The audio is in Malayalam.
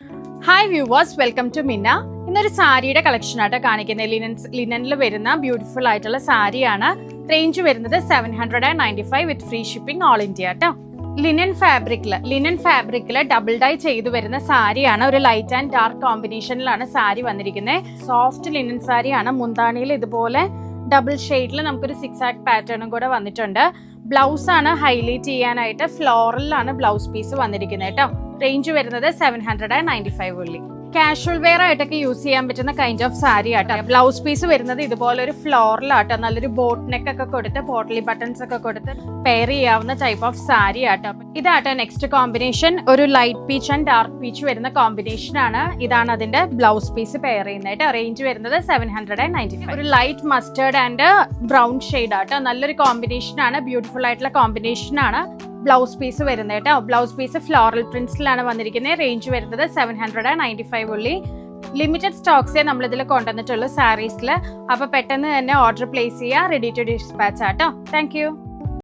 ഹായ് വ്യൂവേഴ്സ്, വെൽക്കം ടു മിന്ന. ഇന്നൊരു സാരിയുടെ കളക്ഷൻ ആയിട്ട് കാണിക്കുന്നത് ലിനനിൽ വരുന്ന ബ്യൂട്ടിഫുൾ ആയിട്ടുള്ള സാരിയാണ്. റേഞ്ച് വരുന്നത് 795 വിത്ത് ഫ്രീ ഷിപ്പിംഗ് ഓൾ ഇന്ത്യ കേട്ടോ. ലിനൻ ഫാബ്രിക്കില് ഡബിൾ ഡൈ ചെയ്തു വരുന്ന സാരിയാണ്. ഒരു ലൈറ്റ് ആൻഡ് ഡാർക്ക് കോമ്പിനേഷനിലാണ് സാരി വന്നിരിക്കുന്നത്. സോഫ്റ്റ് ലിനൻ സാരിയാണ്. മുന്താണിയിൽ ഇതുപോലെ ഡബിൾ ഷെയ്ഡിൽ നമുക്കൊരു 6 ആക്ട് പാറ്റേണും കൂടെ വന്നിട്ടുണ്ട്. ബ്ലൗസ് ആണ് ഹൈലൈറ്റ് ചെയ്യാനായിട്ട് ഫ്ലോറലിലാണ് ബ്ലൗസ് പീസ് വന്നിരിക്കുന്നത് കേട്ടോ. റേഞ്ച് വരുന്നത് 795 ഉള്ളി. കാഷ്വൽ വെയർ ആയിട്ടൊക്കെ യൂസ് ചെയ്യാൻ പറ്റുന്ന കൈൻഡ് ഓഫ് സാരി ആട്ടോ. ബ്ലൗസ് പീസ് വരുന്നത് ഇതുപോലെ ഒരു ഫ്ലോറലാട്ടോ. നല്ലൊരു ബോട്ട് നെക്ക് ഒക്കെ കൊടുത്ത് പോട്ടലി ബട്ടൺസ് ഒക്കെ കൊടുത്ത് പെയർ ചെയ്യാവുന്ന ടൈപ്പ് ഓഫ് സാരി ആട്ടോ. ഇതാട്ടോ നെക്സ്റ്റ് കോമ്പിനേഷൻ. ഒരു light peach and dark peach വരുന്ന കോമ്പിനേഷൻ ആണ്. ഇതാണ് അതിന്റെ ബ്ലൗസ് പീസ് പെയർ ചെയ്യുന്നത്. റേഞ്ച് വരുന്നത് 795. ഒരു light mustard and brown shade ആട്ടോ. നല്ലൊരു കോമ്പിനേഷൻ ആണ്. ബ്യൂട്ടിഫുൾ ആയിട്ടുള്ള കോമ്പിനേഷൻ ആണ്. ബ്ലൗസ് പീസ് വരുന്നത് കേട്ടോ. ബ്ലൗസ് പീസ് ഫ്ലോറൽ പ്രിന്റ്സിലാണ് വന്നിരിക്കുന്നത്. റേഞ്ച് വരുന്നത് 795 ഉള്ളി. ലിമിറ്റഡ് സ്റ്റോക്സേ നമ്മൾ ഇതിൽ കൊണ്ടുവന്നിട്ടുള്ളൂ സാരീസിൽ. അപ്പൊ പെട്ടെന്ന് തന്നെ ഓർഡർ പ്ലേസ് ചെയ്യുക. റെഡി ടു ഡിസ്പാച്ച് ആട്ടോ. Thank you.